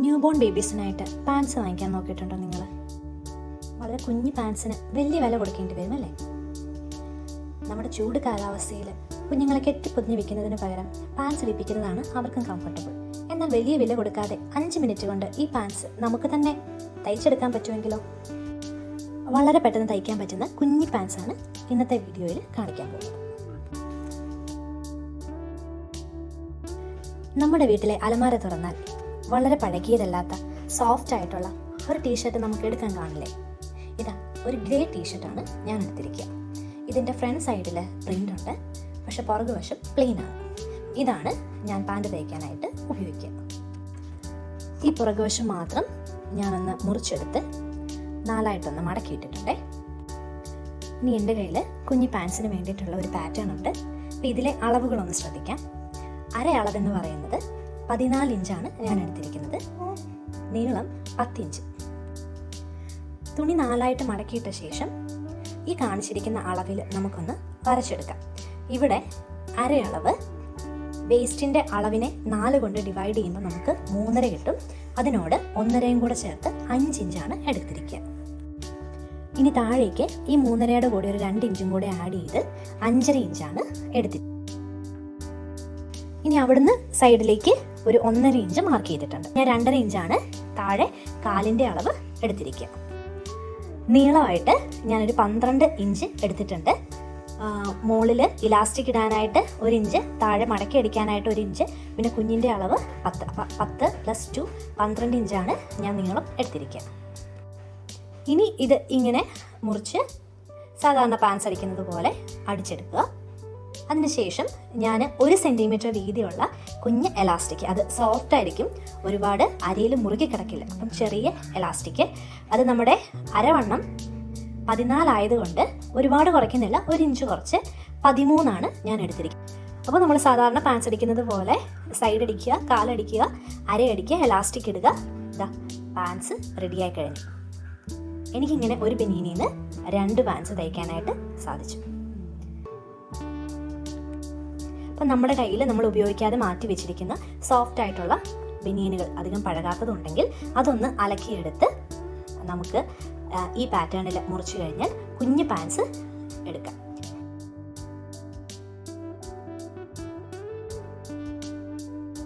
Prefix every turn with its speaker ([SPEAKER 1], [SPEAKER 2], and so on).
[SPEAKER 1] New born ബേബീസിനായിട്ട് pants വാങ്ങിക്കാൻ നോക്കിയിട്ടുണ്ടോ നിങ്ങൾ? വളരെ കുഞ്ഞു പാൻസിന് വലിയ വില കൊടുക്കേണ്ടി വരും അല്ലേ? നമ്മുടെ ചൂട് കാലാവസ്ഥയിൽ കുഞ്ഞുങ്ങളെ കെട്ടിപ്പൊതിഞ്ഞ് വെക്കുന്നതിന് പകരം പാൻസ് ഇടിപ്പിക്കുന്നതാണ് അവർക്കും കംഫർട്ടബിൾ. എന്നാൽ വലിയ വില കൊടുക്കാതെ 5 മിനിറ്റ് കൊണ്ട് ഈ പാൻസ് നമുക്ക് തന്നെ തയ്ച്ചെടുക്കാൻ പറ്റുമെങ്കിലോ? വളരെ പെട്ടെന്ന് തയ്ക്കാൻ പറ്റുന്ന കുഞ്ഞി പാൻസാണ് ഇന്നത്തെ വീഡിയോയിൽ കാണിക്കാൻ പോകുന്നത്. നമ്മുടെ വീട്ടിലെ അലമാര തുറന്നാൽ വളരെ പഴകിയതല്ലാത്ത സോഫ്റ്റ് ആയിട്ടുള്ള ഒരു ടീഷർട്ട് നമുക്ക് എടുക്കാൻ കാണില്ലേ? ഇതാ ഒരു ഗ്രേ ടീഷർട്ടാണ് ഞാൻ എടുത്തിരിക്കുക. ഇതിൻ്റെ ഫ്രണ്ട് സൈഡിൽ പ്രിൻ്റ് ഉണ്ട്, പക്ഷെ പുറകുവശം പ്ലെയിൻ ആണ്. ഇതാണ് ഞാൻ പാൻറ് തയ്ക്കാനായിട്ട് ഉപയോഗിക്കുക. ഈ പുറകുവശം മാത്രം ഞാനൊന്ന് മുറിച്ചെടുത്ത് 4ആയിട്ടൊന്ന് മടക്കിയിട്ടിട്ടുണ്ടേ. ഇനി എൻ്റെ കയ്യിൽ കുഞ്ഞി പാൻസിന് വേണ്ടിയിട്ടുള്ള ഒരു പാറ്റേൺ ഉണ്ട്. അപ്പോൾ ഇതിലെ അളവുകളൊന്ന് ശ്രദ്ധിക്കാം. അരയളവെന്ന് പറയുന്നത് 14 ഇഞ്ചാണ് ഞാൻ എടുത്തിരിക്കുന്നത്. നീളം 10 ഇഞ്ച്. തുണി 4ആയിട്ട് മടക്കിയിട്ട ശേഷം ഈ കാണിച്ചിരിക്കുന്ന അളവിൽ നമുക്കൊന്ന് വരച്ചെടുക്കാം. ഇവിടെ അരയളവ് വേസ്റ്റിൻ്റെ അളവിനെ 4 കൊണ്ട് ഡിവൈഡ് ചെയ്യുമ്പോൾ നമുക്ക് 3.5 കിട്ടും. അതിനോട് 1.5 കൂടെ ചേർത്ത് 5 ഇഞ്ചാണ് എടുത്തിരിക്കുക. ഇനി താഴേക്ക് ഈ 3.5യുടെ കൂടെ ഒരു 2 ഇഞ്ചും കൂടെ ആഡ് ചെയ്ത് 5.5 ഇഞ്ചാണ് എടുത്തിരിക്കുന്നത്. ഇനി അവിടുന്ന് സൈഡിലേക്ക് ഒരു 1.5 ഇഞ്ച് മാർക്ക് ചെയ്തിട്ടുണ്ട്. ഞാൻ 2.5 ഇഞ്ചാണ് താഴെ കാലിൻ്റെ അളവ് എടുത്തിരിക്കുക. നീളമായിട്ട് ഞാനൊരു 12 ഇഞ്ച് എടുത്തിട്ടുണ്ട്. മുകളിൽ ഇലാസ്റ്റിക് ഇടാനായിട്ട് 1 ഇഞ്ച്, താഴെ മടക്കി അടിക്കാനായിട്ട് 1 ഇഞ്ച്, പിന്നെ കുഞ്ഞിൻ്റെ അളവ് 10 + 2 12 ഇഞ്ചാണ് ഞാൻ നീളം എടുത്തിരിക്കുക. ഇനി ഇത് ഇങ്ങനെ മുറിച്ച് സാധാരണ പാൻസ് അടിക്കുന്നത് പോലെ അടിച്ചെടുക്കുക. അതിനുശേഷം ഞാൻ 1 സെൻറ്റിമീറ്റർ വീതിയുള്ള കുഞ്ഞ് എലാസ്റ്റിക്, അത് സോഫ്റ്റ് ആയിരിക്കും, ഒരുപാട് അരയിൽ മുറുകി കിടക്കില്ല. അപ്പം ചെറിയ എലാസ്റ്റിക്, അത് നമ്മുടെ അരവണ്ണം 14 ആയതുകൊണ്ട് ഒരുപാട് കുറയ്ക്കുന്നില്ല, 1 ഇഞ്ച് കുറച്ച് 13 ഞാൻ എടുത്തിരിക്കുന്നത്. അപ്പോൾ നമ്മൾ സാധാരണ പാൻസ് അടിക്കുന്നത് പോലെ സൈഡ് അടിക്കുക, കാലടിക്കുക, അരയടിക്കുക, എലാസ്റ്റിക് ഇടുക. ഇതാ പാൻസ് റെഡിയായി കഴിഞ്ഞു. എനിക്കിങ്ങനെ ഒരു ബനിയനിൽ നിന്ന് 2 പാൻസ് തയ്ക്കാനായിട്ട് സാധിച്ചു. അപ്പം നമ്മുടെ കയ്യിൽ നമ്മൾ ഉപയോഗിക്കാതെ മാറ്റി വെച്ചിരിക്കുന്ന സോഫ്റ്റ് ആയിട്ടുള്ള ബനിയനുകൾ അധികം പഴകാത്തതുണ്ടെങ്കിൽ അതൊന്ന് അലക്കിയെടുത്ത് നമുക്ക് ഈ പാറ്റേണിൽ മുറിച്ച് കഴിഞ്ഞാൽ കുഞ്ഞ് പാൻസ് എടുക്കാം.